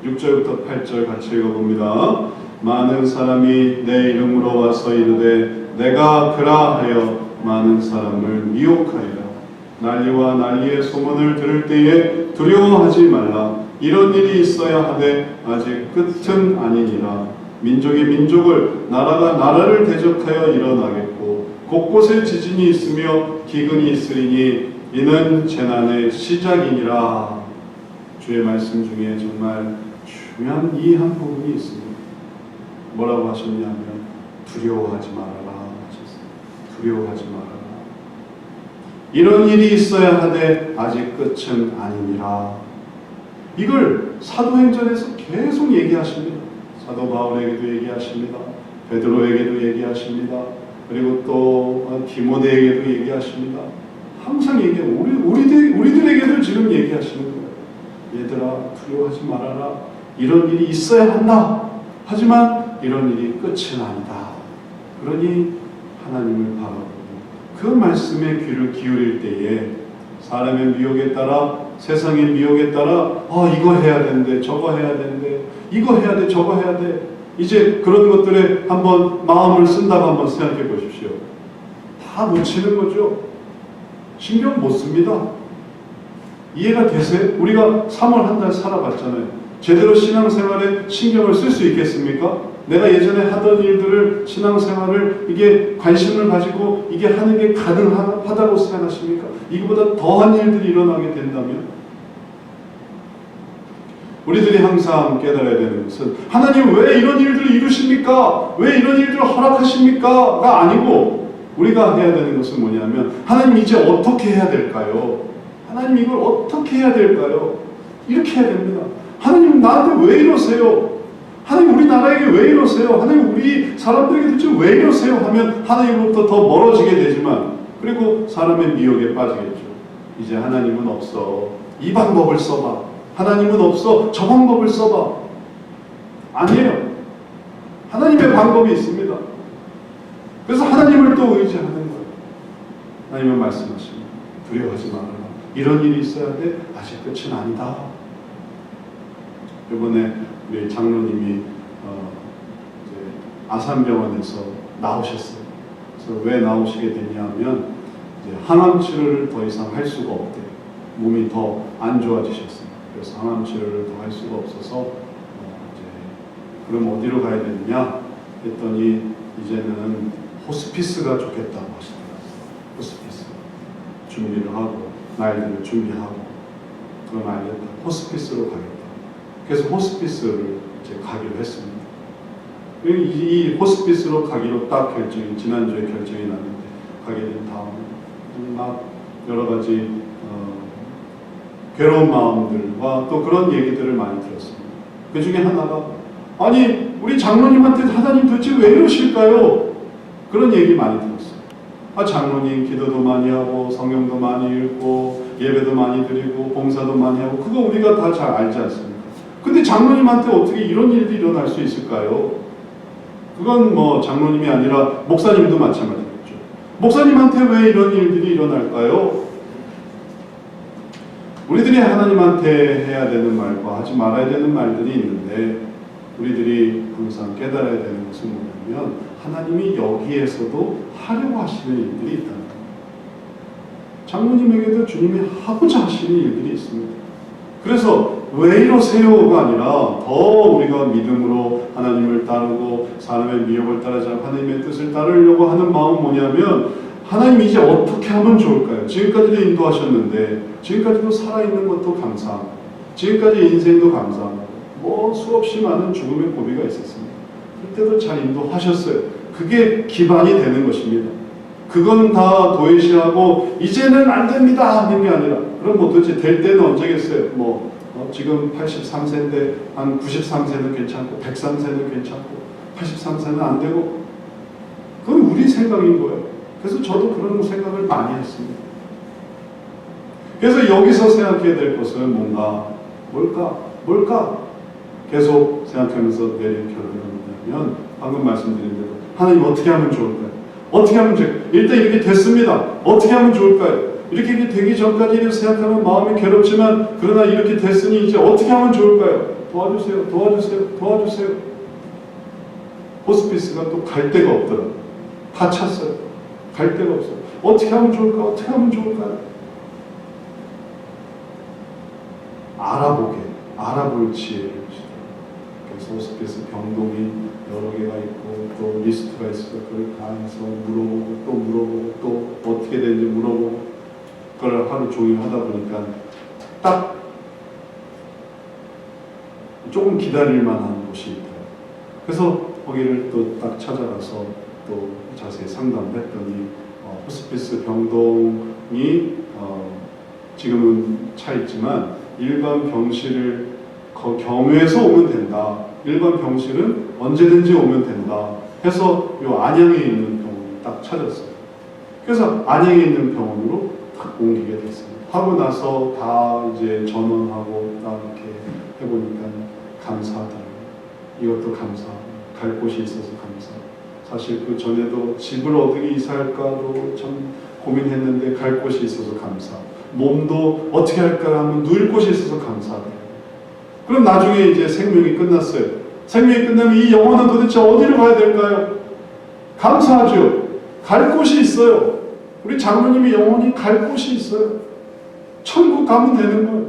6절부터 8절 같이 읽어봅니다. 많은 사람이 내 이름으로 와서 이르되 내가 그라 하여 많은 사람을 미혹하리라. 난리와 난리의 소문을 들을 때에 두려워하지 말라. 이런 일이 있어야 하되 아직 끝은 아니니라. 민족이 민족을, 나라가 나라를 대적하여 일어나겠고 곳곳에 지진이 있으며 기근이 있으리니 이는 재난의 시작이니라. 주의 말씀 중에 정말 중요한 이 한 부분이 있습니다. 뭐라고 하셨냐면 두려워하지 말아라 하셨어요. 두려워하지 말아라. 이런 일이 있어야 하되 아직 끝은 아니니라. 이걸 사도행전에서 계속 얘기하십니다. 사도 바울에게도 얘기하십니다. 베드로에게도 얘기하십니다. 그리고 또 디모데에게도 얘기하십니다. 항상 우리들에게도 지금 얘기하시는 거예요. 얘들아 두려워하지 말아라. 이런 일이 있어야 한다. 하지만 이런 일이 끝은 아니다. 그러니 하나님을 바라보고 그 말씀에 귀를 기울일 때에 사람의 미혹에 따라, 세상의 미혹에 따라 이거 해야 되는데 저거 해야 되는데 이거 해야 돼 저거 해야 돼, 이제 그런 것들에 한번 마음을 쓴다고 한번 생각해 보십시오. 다 놓치는 거죠. 신경 못 씁니다. 이해가 되세요? 우리가 3월 한 달 살아봤잖아요. 제대로 신앙생활에 신경을 쓸 수 있겠습니까? 내가 예전에 하던 일들을, 신앙생활을 이게 관심을 가지고 이게 하는 게 가능하다고 생각하십니까? 이거보다 더한 일들이 일어나게 된다면? 우리들이 항상 깨달아야 되는 것은 하나님 왜 이런 일들을 이루십니까? 왜 이런 일들을 허락하십니까? 가 아니고 우리가 해야 되는 것은 뭐냐면 하나님 이제 어떻게 해야 될까요? 하나님 이걸 어떻게 해야 될까요? 이렇게 해야 됩니다. 하나님 나한테 왜 이러세요? 하나님 우리 나라에게 왜 이러세요? 하나님 우리 사람들에게 도대체 왜 이러세요? 하면 하나님으로부터 더 멀어지게 되지만, 그리고 사람의 미혹에 빠지겠죠. 이제 하나님은 없어. 이 방법을 써봐. 하나님은 없어. 저 방법을 써봐. 아니에요. 하나님의 방법이 있습니다. 그래서 하나님을 또 의지하는 거예요. 하나님은 말씀하십니다. 두려워하지 말아라. 이런 일이 있어야 돼. 아직 끝은 아니다. 이번에 우리 장로님이 이제 아산병원에서 나오셨어요. 그래서 왜 나오시게 됐냐면 이제 항암 치료를 더 이상 할 수가 없대요. 몸이 더 안 좋아지셨어요. 그래서 항암 치료를 더 할 수가 없어서 이제 그럼 어디로 가야 되느냐 했더니 이제는 호스피스가 좋겠다고 하시더라고요. 호스피스 준비를 하고 날들을 준비하고 그럼 알겠다. 호스피스로 가겠다. 그래서 호스피스를 이제 가기로 했습니다. 이 호스피스로 가기로 딱 지난주에 결정이 났는데 가게 된 다음에 막 여러 가지 괴로운 마음들과 또 그런 얘기들을 많이 들었습니다. 그 중에 하나가 아니 우리 장로님한테 하나님 도대체 왜 이러실까요? 그런 얘기 많이 들었어요. 장로님 기도도 많이 하고 성경도 많이 읽고 예배도 많이 드리고 봉사도 많이 하고 그거 우리가 다 잘 알지 않습니까? 근데 장로님한테 어떻게 이런 일이 일어날 수 있을까요? 그건 뭐 장로님이 아니라 목사님도 마찬가지겠죠. 목사님한테 왜 이런 일들이 일어날까요? 우리들이 하나님한테 해야 되는 말과 하지 말아야 되는 말들이 있는데 우리들이 항상 깨달아야 되는 것은 뭐냐면 하나님이 여기에서도 하려고 하시는 일들이 있다는 거예요. 장로님에게도 주님이 하고자 하시는 일들이 있습니다. 그래서 왜 이러세요가 아니라 더 우리가 믿음으로 하나님을 따르고 사람의 미혹을 따르지 않고 하나님의 뜻을 따르려고 하는 마음은 뭐냐면 하나님 이제 어떻게 하면 좋을까요? 지금까지도 인도하셨는데 지금까지도 살아있는 것도 감사하고 지금까지 인생도 감사하고 뭐 수없이 많은 죽음의 고비가 있었습니다. 그때도 잘 인도하셨어요. 그게 기반이 되는 것입니다. 그건 다 도외시하고 이제는 안 됩니다 하는 게 아니라 그럼 뭐 도대체 될 때는 언제겠어요? 지금 83세인데 한 93세는 괜찮고 103세는 괜찮고 83세는 안 되고 그건 우리 생각인 거예요. 그래서 저도 그런 생각을 많이 했습니다. 그래서 여기서 생각해야 될 것은 뭘까? 계속 생각하면서 내린 결론은 뭐냐면 방금 말씀드린 대로 하나님 어떻게 하면 좋을까요? 어떻게 하면 좋을까요? 일단 이렇게 됐습니다. 어떻게 하면 좋을까요? 이렇게 되기 전까지는 생각하면 마음이 괴롭지만 그러나 이렇게 됐으니 이제 어떻게 하면 좋을까요? 도와주세요. 호스피스가 또 갈 데가 없더라고요. 다 찼어요. 갈 데가 없어요. 어떻게 하면 좋을까요? 알아볼 지혜를 주시더라고요. 그래서 호스피스 병동이 여러 개가 있고 또 리스트가 있어서 그걸 다 해서 물어보고 또 어떻게 되는지 물어보고 그걸 하루 종일 하다 보니까 딱 조금 기다릴 만한 곳이 있더라고요. 그래서 거기를 또 딱 찾아가서 또 자세히 상담을 했더니 호스피스 병동이 지금은 차 있지만 일반 병실을 경유해서 오면 된다. 일반 병실은 언제든지 오면 된다. 해서 요 안양에 있는 병원을 딱 찾았어요. 그래서 안양에 있는 병원으로 딱 옮기게 됐습니다. 하고 나서 다 이제 전원하고 딱 이렇게 해보니까 감사하다. 이것도 감사. 갈 곳이 있어서 감사. 사실 그 전에도 집을 어떻게 이사할까도 참 고민했는데 갈 곳이 있어서 감사. 몸도 어떻게 할까 하면 누울 곳이 있어서 감사하다. 그럼 나중에 이제 생명이 끝났어요. 생명이 끝나면 이 영혼은 도대체 어디로 가야 될까요? 감사하죠. 갈 곳이 있어요. 우리 장로님이 영혼이 갈 곳이 있어요. 천국 가면 되는 거예요.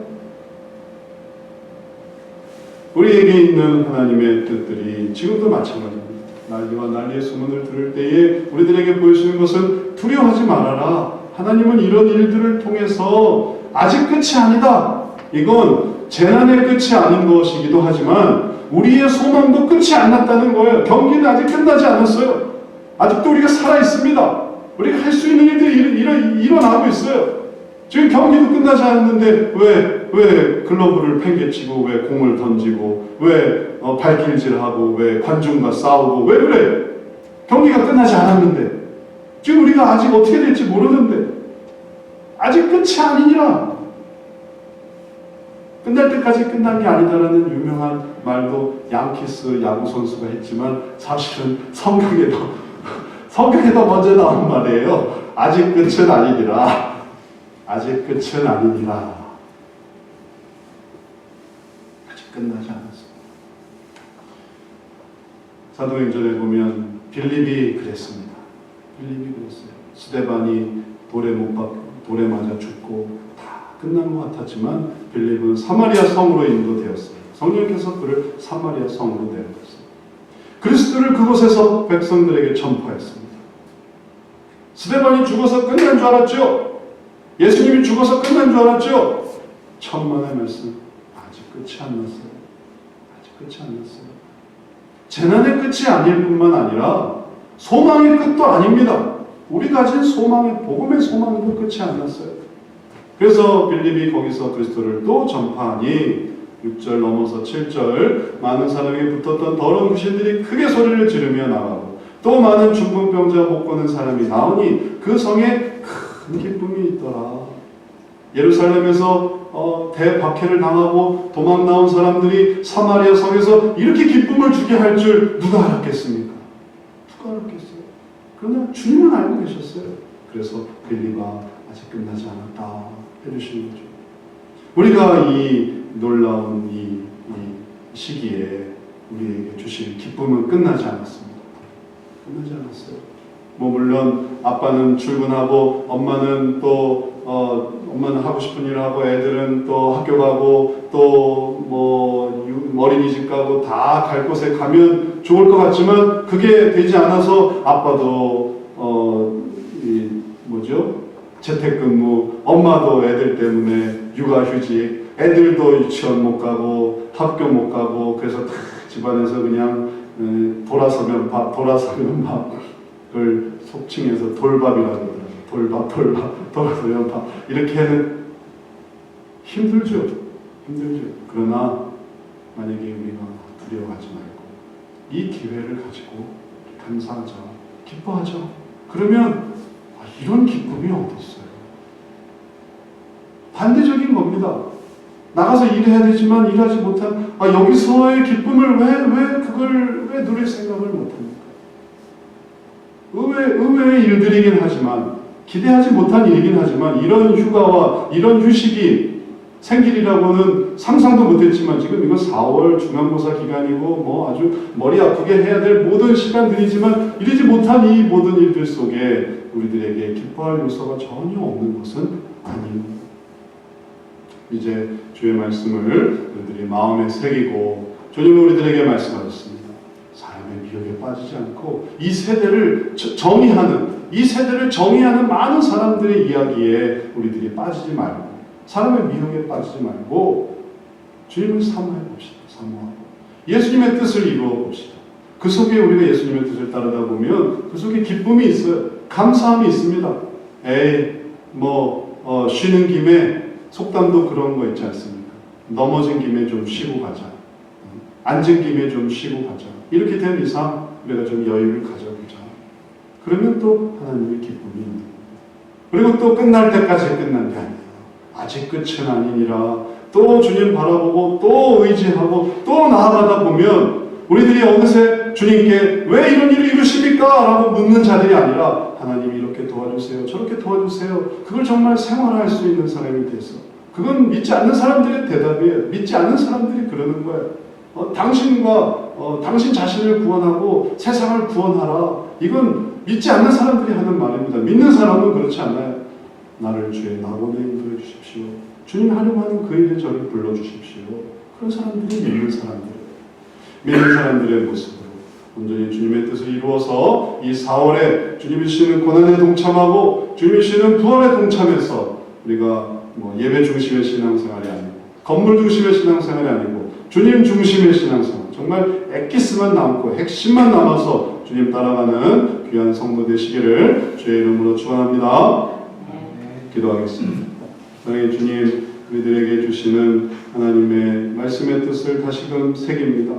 우리에게 있는 하나님의 뜻들이 지금도 마찬가지입니다. 난리와 난리의 소문을 들을 때에 우리들에게 보여주는 것은 두려워하지 말아라. 하나님은 이런 일들을 통해서 아직 끝이 아니다. 이건 재난의 끝이 아닌 것이기도 하지만 우리의 소망도 끝이 안 났다는 거예요. 경기는 아직 끝나지 않았어요. 아직도 우리가 살아있습니다. 우리가 할 수 있는 일들이 일어나고 있어요. 지금 경기도 끝나지 않았는데 왜 글러브를 팽개치고 왜 공을 던지고 왜 발길질하고 왜 관중과 싸우고 왜 그래? 경기가 끝나지 않았는데 지금 우리가 아직 어떻게 될지 모르는데 아직 끝이 아니니라. 끝날 때까지 끝난 게 아니다라는 유명한 말도 양키스 야구 선수가 했지만 사실은 성경에도 먼저 나온 말이에요. 아직 끝은 아니니라. 아직 끝은 아니니라. 아직 끝나지 않았습니다. 사도행전에 보면 빌립이 그랬습니다. 빌립이 그랬어요. 스데반이 돌에 맞아 죽고 다 끝난 것 같았지만 빌립은 사마리아 성으로 인도되었어요. 성령께서 그를 사마리아 성으로 내어갔어요. 그리스도를 그곳에서 백성들에게 전파했습니다. 스데반이 죽어서 끝난 줄 알았죠? 예수님이 죽어서 끝난 줄 알았죠? 천만의 말씀, 아직 끝이 안 났어요. 아직 끝이 안 났어요. 재난의 끝이 아닐 뿐만 아니라 소망의 끝도 아닙니다. 우리 가진 소망의, 복음의 소망도 끝이 안 났어요. 그래서 빌립이 거기서 그리스도를 또 전파하니 6절 넘어서 7절 많은 사람이 붙었던 더러운 귀신들이 크게 소리를 지르며 나가고 또 많은 중풍병자 못 거는 사람이 나오니 그 성에 큰 기쁨이 있더라. 예루살렘에서 대박해를 당하고 도망 나온 사람들이 사마리아 성에서 이렇게 기쁨을 주게 할 줄 누가 알았겠습니까? 누가 알았겠어요? 그러나 주님은 알고 계셨어요. 그래서 빌립아 아직 끝나지 않았다 해주시는 거죠. 우리가 이 놀라운 이 시기에 우리에게 주실 기쁨은 끝나지 않았습니다. 끝나지 않았어요. 물론 아빠는 출근하고 엄마는 또 엄마는 하고 싶은 일을 하고 애들은 또 학교 가고 또 어린이집 가고 다 갈 곳에 가면 좋을 것 같지만 그게 되지 않아서 아빠도 재택근무, 엄마도 애들 때문에 육아휴직, 애들도 유치원 못 가고 학교 못 가고 그래서 다 집안에서 그냥 돌아서면 밥 그걸 속칭해서 돌밥이라고 그러더라고요. 돌아서면 밥 이렇게 하는 힘들죠. 그러나 만약에 우리가 두려워하지 말고 이 기회를 가지고 감사하자, 기뻐하자. 그러면 이런 기쁨이 어디 있어요? 반대적인 겁니다. 나가서 일해야 되지만 일하지 못한 여기서의 기쁨을 왜 누릴 생각을 못합니까? 의외의 일들이긴 하지만 기대하지 못한 일이긴 하지만 이런 휴가와 이런 휴식이 생길이라고는 상상도 못했지만 지금 이거 4월 중간고사 기간이고 아주 머리 아프게 해야 될 모든 시간들이지만 이러지 못한 이 모든 일들 속에 우리들에게 기뻐할 요소가 전혀 없는 것은 아닙니다. 이제 주의 말씀을 우리들이 마음에 새기고 주님은 우리들에게 말씀하셨습니다. 사람의 미혹에 빠지지 않고 이 세대를 정의하는 많은 사람들의 이야기에 우리들이 빠지지 말고 사람의 미혹에 빠지지 말고 주님을 사모해 봅시다. 사모하고 예수님의 뜻을 이루어 봅시다. 그 속에 우리가 예수님의 뜻을 따르다 보면 그 속에 기쁨이 있어요. 감사함이 있습니다. 쉬는 김에 속담도 그런 거 있지 않습니까? 넘어진 김에 좀 쉬고 가자. 앉은 김에 좀 쉬고 가자. 이렇게 된 이상 우리가 좀 여유를 가져보자. 그러면 또 하나님의 기쁨이 있는 거예요. 그리고 또 끝날 때까지 끝난 게 아니에요. 아직 끝은 아니니라. 또 주님 바라보고 또 의지하고 또 나아가다 보면 우리들이 어느새 주님께 왜 이런 일을 이루십니까? 라고 묻는 자들이 아니라 하나님이 이렇게 도와주세요, 저렇게 도와주세요. 그걸 정말 생활할 수 있는 사람이 돼서, 그건 믿지 않는 사람들의 대답이에요. 믿지 않는 사람들이 그러는 거예요. 당신 자신을 구원하고 세상을 구원하라. 이건 믿지 않는 사람들이 하는 말입니다. 믿는 사람은 그렇지 않아요. 나를 주의 낙원에 인도해 주십시오. 주님 하려고 하는 그 일에 저를 불러주십시오. 그런 사람들이 믿는 사람들이에요. 믿는 사람들의 모습으로 온전히 주님의 뜻을 이루어서 이 4월에 주님이 주시는 고난에 동참하고 주님이 주시는 부활에 동참해서 우리가 예배 중심의 신앙생활이 아니고 건물 중심의 신앙생활이 아니고 주님 중심의 신앙생활, 정말 엑기스만 남고 핵심만 남아서 주님 따라가는 귀한 성도 되시기를 주의 이름으로 축원합니다. 기도하겠습니다. 사랑의 주님, 우리들에게 주시는 하나님의 말씀의 뜻을 다시금 새깁니다.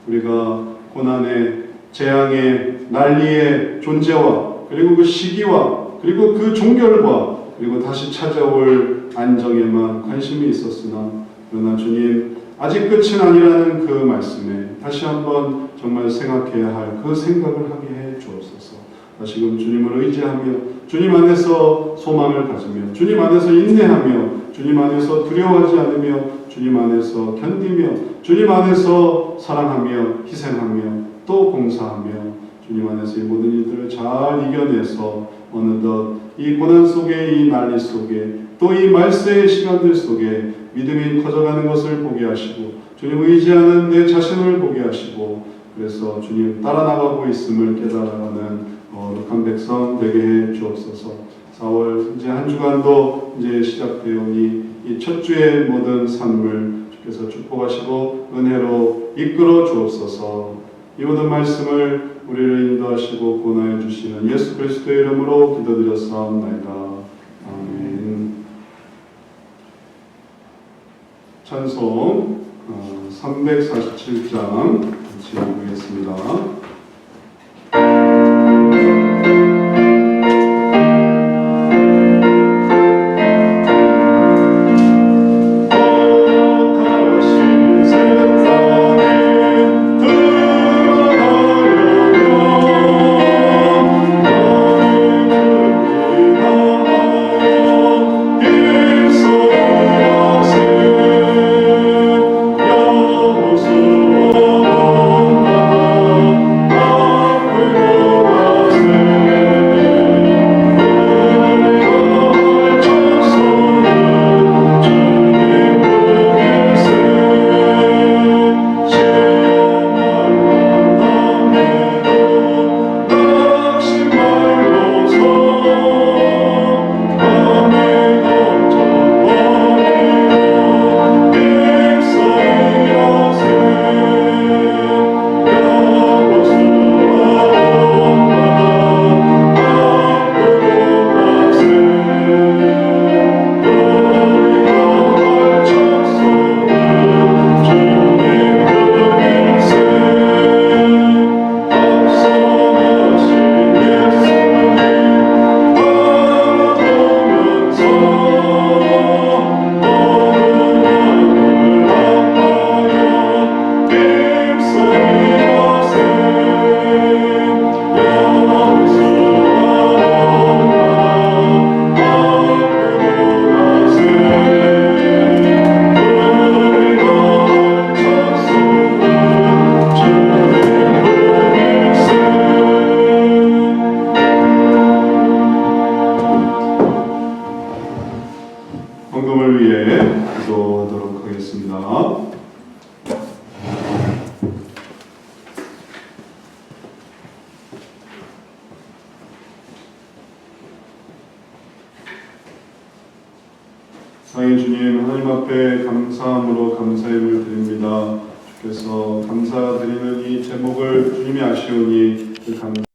우리가 고난의, 재앙의, 난리의 존재와 그리고 그 시기와 그리고 그 종결과 그리고 다시 찾아올 안정에만 관심이 있었으나, 그러나 주님, 아직 끝은 아니라는 그 말씀에 다시 한번 정말 생각해야 할 그 생각을 하게 해 주옵소서. 다시금 주님을 의지하며 주님 안에서 소망을 가지며 주님 안에서 인내하며 주님 안에서 두려워하지 않으며 주님 안에서 견디며 주님 안에서 사랑하며 희생하며 또 봉사하며 주님 안에서 이 모든 일들을 잘 이겨내서 어느덧 이 고난 속에, 이 난리 속에, 또 이 말세의 시간들 속에 믿음이 커져가는 것을 보게 하시고 주님을 의지하는 내 자신을 보게 하시고, 그래서 주님 따라 나가고 있음을 깨달아가는 거룩한 백성 되게 해 주옵소서. 4월 이제 한 주간도 이제 시작되오니 이 첫 주의 모든 삶을 주께서 축복하시고 은혜로 이끌어 주옵소서. 이 모든 말씀을 우리를 인도하시고 구원하여 주시는 예수 그리스도의 이름으로 기도드렸사옵나이다. 아멘. 찬송 347장 같이 읽겠습니다. 헌금을 위해 기도하도록 하겠습니다. 사랑의 주님, 하나님 앞에 감사함으로 감사함을 드립니다. 주께서 감사드리는 이 제목을 주님이 아시오니 그 감사